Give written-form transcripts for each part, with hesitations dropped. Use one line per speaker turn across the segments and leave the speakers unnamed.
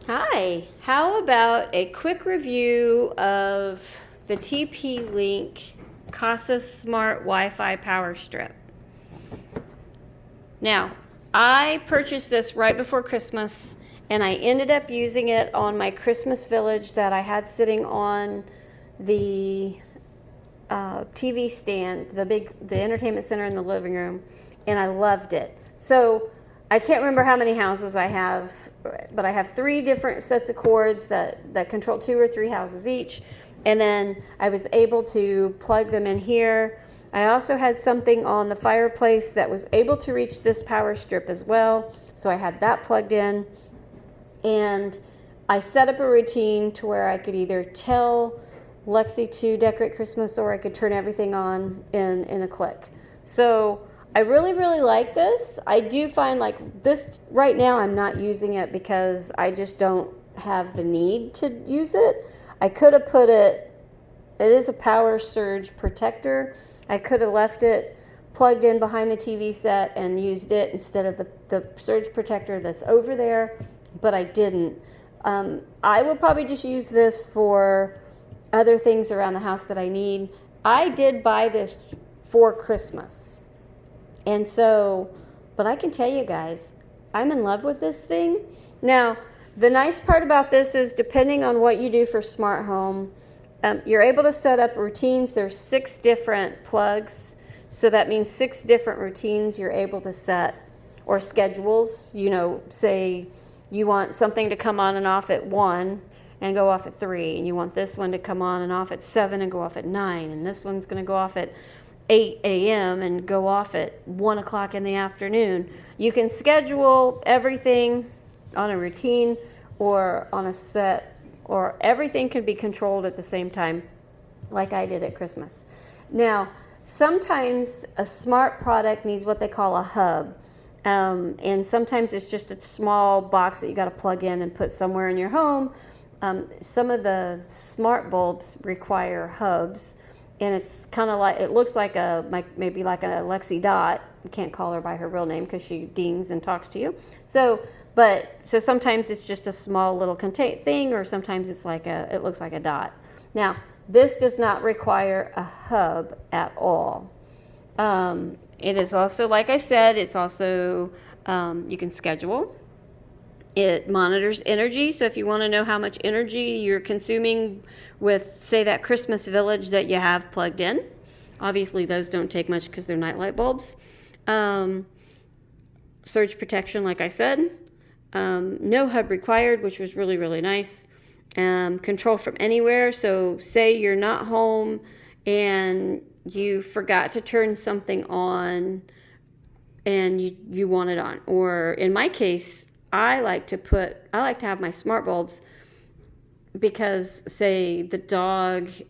Hi, how about a quick review of the TP-Link Kasa Smart Wi-Fi Power Strip? Now, I purchased this right before Christmas, and I ended up using it on my Christmas village that I had sitting on the TV stand, the entertainment center in the living room, and I loved it. So I can't remember how many houses I have, but I have 3 different sets of cords that control 2 or 3 houses each, and then I was able to plug them in here. I also had something on the fireplace that was able to reach this power strip as well, so I had that plugged in, and I set up a routine to where I could either tell Lexi to decorate Christmas or I could turn everything on in a click. So I really, really like this. I do find like this right now I'm not using it because I just don't have the need to use it. I could have put it is a power surge protector. I could have left it plugged in behind the TV set and used it instead of the surge protector that's over there, but I didn't. I will probably just use this for other things around the house that I need. I did buy this for Christmas. And so, but I can tell you guys, I'm in love with this thing. Now, the nice part about this is depending on what you do for smart home, you're able to set up routines. There's 6 different plugs. So that means 6 different routines you're able to set, or schedules. Say you want something to come on and off at 1 and go off at 3, and you want this one to come on and off at 7 and go off at 9, and this one's going to go off at 8 a.m. and go off at 1 o'clock in the afternoon. You can schedule everything on a routine or on a set, or everything can be controlled at the same time, like I did at Christmas. Now, sometimes a smart product needs what they call a hub. And sometimes it's just a small box that you got to plug in and put somewhere in your home. Some of the smart bulbs require hubs, and it's kind of like, it looks like maybe like a Lexi Dot. You can't call her by her real name because she dings and talks to you. So sometimes it's just a small little thing, or sometimes it looks like a dot. Now, this does not require a hub at all. It is also, like I said, it's also, you can schedule. It monitors energy, so if you want to know how much energy you're consuming with, say, that Christmas village that you have plugged in. Obviously, those don't take much because they're nightlight bulbs. Surge protection, like I said. No hub required, which was really, really nice. Control from anywhere, so say you're not home and you forgot to turn something on and you want it on. Or in my case, I like to have my smart bulbs because, say,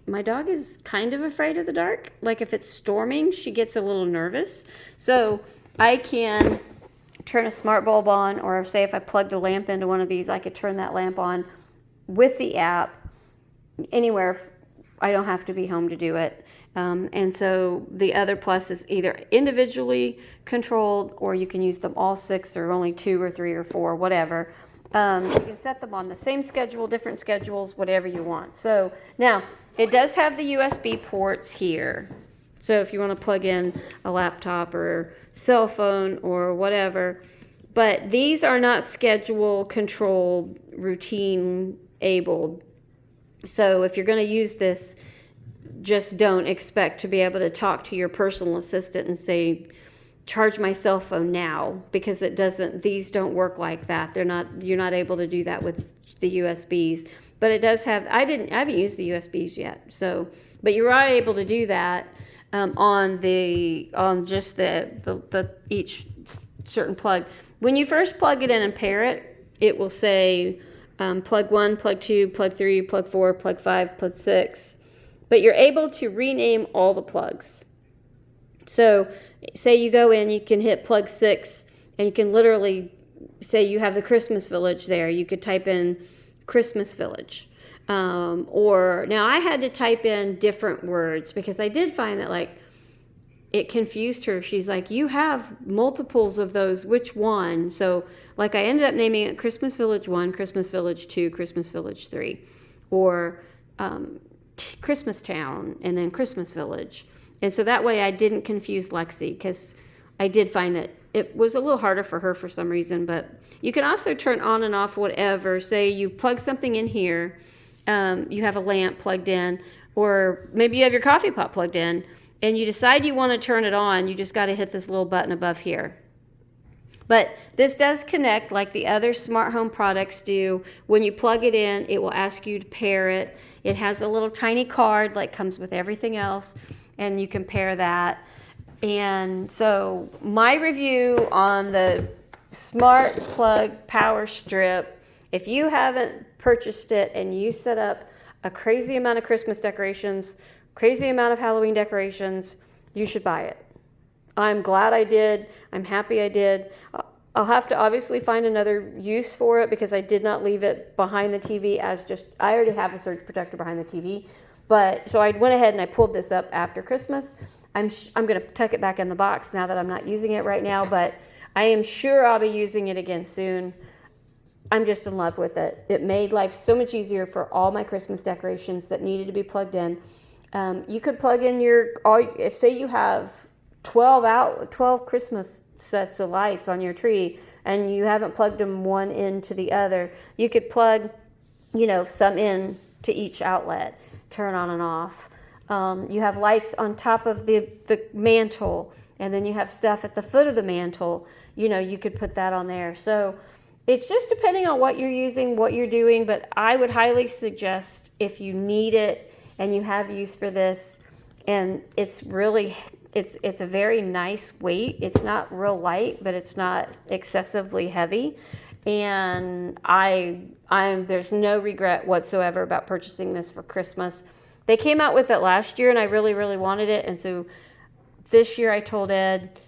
my dog is kind of afraid of the dark. Like if it's storming, she gets a little nervous. So I can turn a smart bulb on, or say if I plugged a lamp into one of these, I could turn that lamp on with the app anywhere. I don't have to be home to do it. And so the other plus is either individually controlled, or you can use them all 6 or only 2 or 3 or 4, whatever. You can set them on the same schedule, different schedules, whatever you want. So now it does have the USB ports here. So if you want to plug in a laptop or cell phone or whatever, but these are not schedule controlled, routine abled. So if you're going to use this, just don't expect to be able to talk to your personal assistant and say, charge my cell phone now, because these don't work like that. You're not able to do that with the USBs, but it does have, I haven't used the USBs yet. So, but you are able to do that on just the each certain plug. When you first plug it in and pair it, it will say plug 1, plug 2, plug 3, plug 4, plug 5, plug 6. But you're able to rename all the plugs. So say you go in, you can hit plug 6, and you can literally say you have the Christmas village there. You could type in Christmas village. Or now I had to type in different words because I did find that, like, it confused her. She's like, you have multiples of those, which one? So like I ended up naming it Christmas Village 1, Christmas Village 2, Christmas Village 3, or Christmas Town and then Christmas Village. And so that way I didn't confuse Lexi, because I did find that it was a little harder for her for some reason. But you can also turn on and off whatever. Say you plug something in here, you have a lamp plugged in, or maybe you have your coffee pot plugged in, and you decide you want to turn it on. You just got to hit this little button above here. But this does connect like the other smart home products do. When you plug it in, it will ask you to pair it. It has a little tiny card like comes with everything else, and you can pair that. And so my review on the Smart Plug Power Strip, if you haven't purchased it and you set up a crazy amount of Christmas decorations, crazy amount of Halloween decorations, you should buy it. I'm glad I did. I'm happy I did. I'll have to obviously find another use for it, because I did not leave it behind the TV as just, I already have a surge protector behind the TV. But so I went ahead and I pulled this up after Christmas. I'm going to tuck it back in the box now that I'm not using it right now, but I am sure I'll be using it again soon. I'm just in love with it. It made life so much easier for all my Christmas decorations that needed to be plugged in. You could plug in if say you have 12 Christmas sets of lights on your tree and you haven't plugged them one into the other, you could plug, some in to each outlet, turn on and off. You have lights on top of the mantle, and then you have stuff at the foot of the mantle. You could put that on there. So it's just depending on what you're using, what you're doing, but I would highly suggest, if you need it and you have use for this, and it's a very nice weight. It's not real light, but it's not excessively heavy. And there's no regret whatsoever about purchasing this for Christmas. They came out with it last year, and I really, really wanted it. And so this year I told Ed,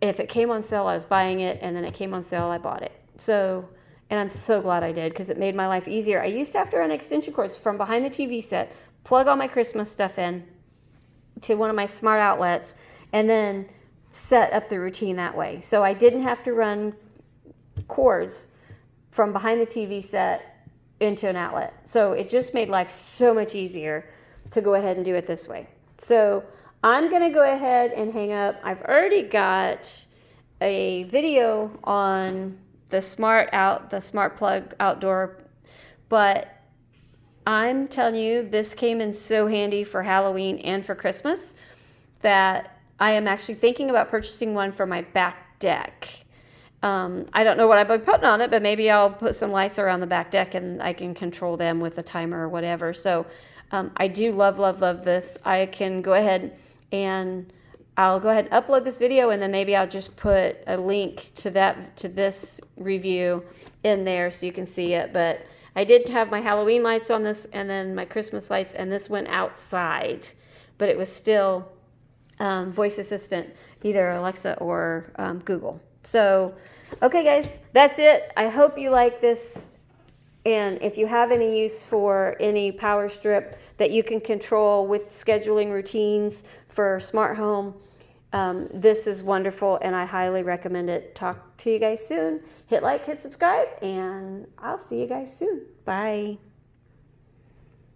if it came on sale, I was buying it. And then it came on sale, I bought it. So, and I'm so glad I did, because it made my life easier. I used to have to run extension cords from behind the TV set, plug all my Christmas stuff in to one of my smart outlets, and then set up the routine that way. So I didn't have to run cords from behind the TV set into an outlet. So it just made life so much easier to go ahead and do it this way. So I'm going to go ahead and hang up. I've already got a video on the smart plug outdoor, but I'm telling you, this came in so handy for Halloween and for Christmas that I am actually thinking about purchasing one for my back deck. I don't know what I'll be putting on it, but maybe I'll put some lights around the back deck and I can control them with a timer or whatever. So I do love, love, love this. I can go ahead and I'll go ahead and upload this video, and then maybe I'll just put a link to this review in there so you can see it. But I did have my Halloween lights on this, and then my Christmas lights, and this went outside, but it was still voice assistant, either Alexa or Google. So, okay guys, that's it. I hope you like this. And if you have any use for any power strip that you can control with scheduling routines for smart home, this is wonderful, and I highly recommend it. Talk to you guys soon. Hit like, hit subscribe, and I'll see you guys soon. Bye.